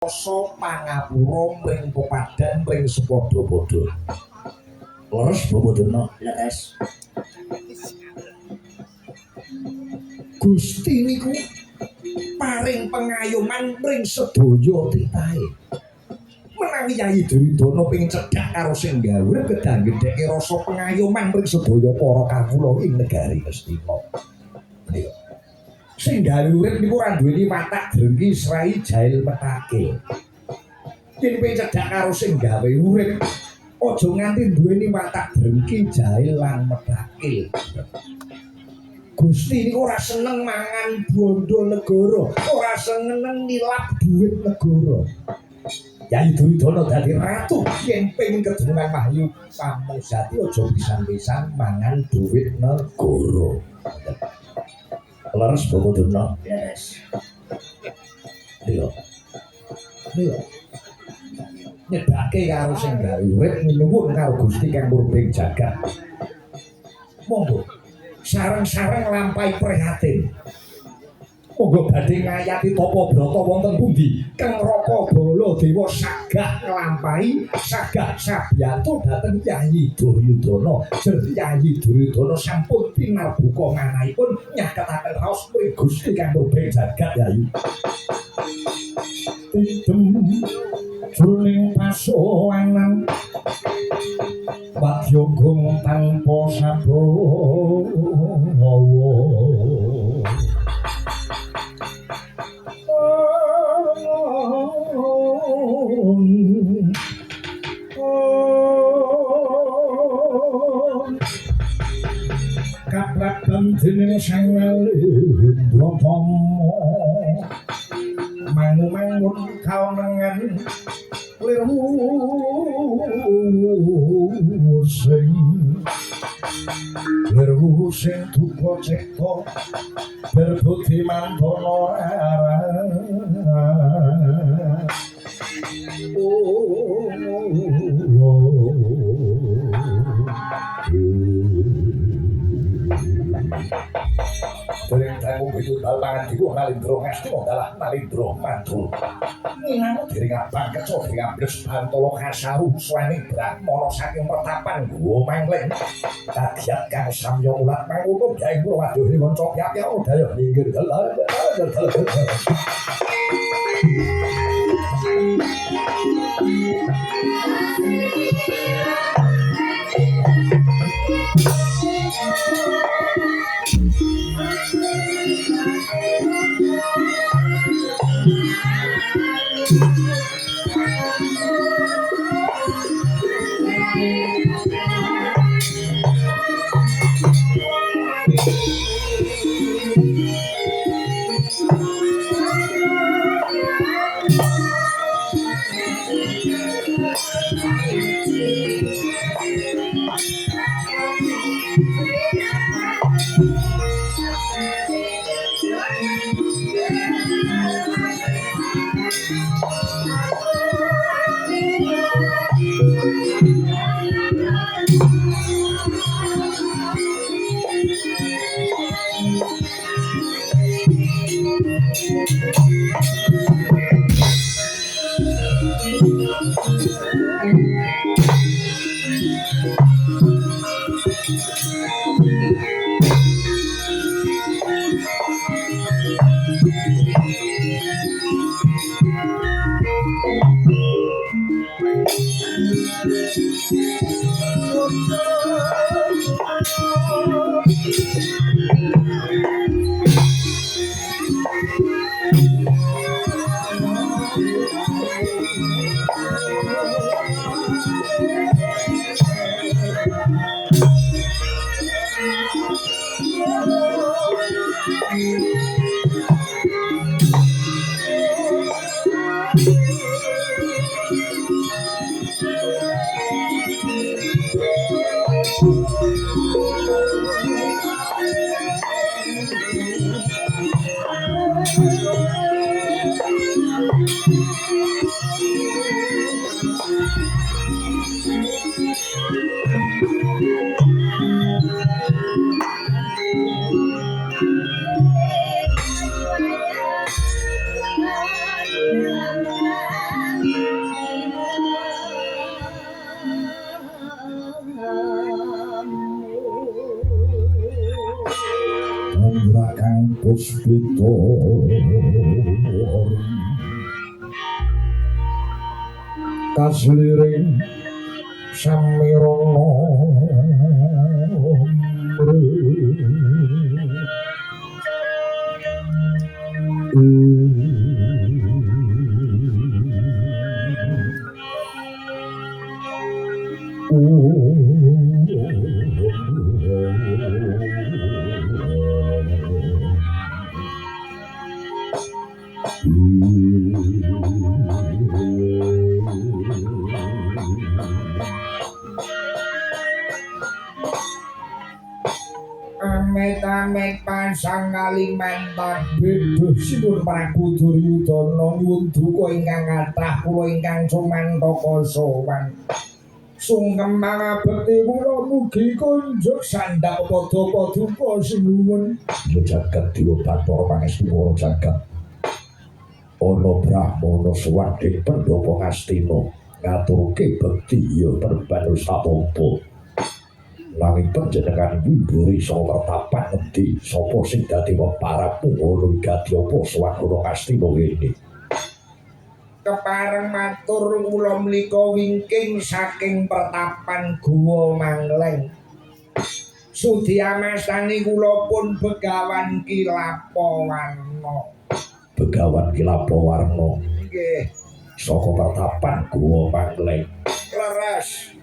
rasa pangapura mring pepadhan mring sepadha-padha. Leres Babadana, leres. Gusti niku paring pengayoman mring sedaya titahe. Menawi Yayi Duryudana ping cedhak karo sing gawe kedang gedheke rasa pengayoman mring sedaya para kawula ing negari Astina. Menika sing gawe urip niku ora duweni watak drengki srai jail metake. Yen ping cedhak karo sing gawe urip aja nganti duweni watak drengki jail lan metake. Gusti niku ora seneng mangan bondo negara, ora seneng nilap duit negara. Yayi Duryudana dadi ratu yen pengin keturunan Wahyu Pamujati aja pisan-pisan mangan duit negara. Leres Babadana, leres. Iya. Iya. Nyedake karo sing gawe urip nyuwun karo Gusti kang murbing jagat. Monggo sareng-sareng lampahi prihatin. Monggo badhe ngayati tapa brata wonten pundi Kang Raka Baladewa sagah nglampahi sagah sabyatu dhateng Yayi Duryudana. Jer Yayi Duryudana sampun tinarbuka manahipun nyaketaken raos mring Gusti kang murbing jagat Yayi. Tidem jroning pasowanan Wadyagong tanpa sabawa. Kapraban dening Sang Nalendra Tama mangu-mangun kaunengan Lerhu sing duka cipta berbudi mantana rara. Dereng dalu bidu dalmangan diku Nalendra Ngastina dalah Nalendra Mantul. Namo dereng abang keca dereng ambles Bantala Kasaru swaning Brahmana saking pertapan Guwa Mangling. Kagiat kang samya ulat mangono gawe kula waduhe kanca piyapya daya ninggir dalah. puspita kasliring samirana Amit-amit pasang kalimantan bedo sinun Prabu Duryudana nyuwun duka ingkang kathah kula ingkang sumantaka sowan sungkem mangabekti kula mugi kunjuk sandhak padha paduka sinuwun jagat dewa Bathara pangestu para jagat ana brahmana suwading Pandhawa Ngastina ngaturke bekti ya perban sapapa nanging panjenengan wimburi saka pertapan ngendi sapa sing dadi peparapmu ngono dadi apa swagara Ngastina kene kepareng matur kula mlika wingking saking pertapan Guwa Mangleng Sudiamastani kula pun Begawan Kilapawarna Begawan Kilapawarna nggih saka pertapan Guwa Mangleng leres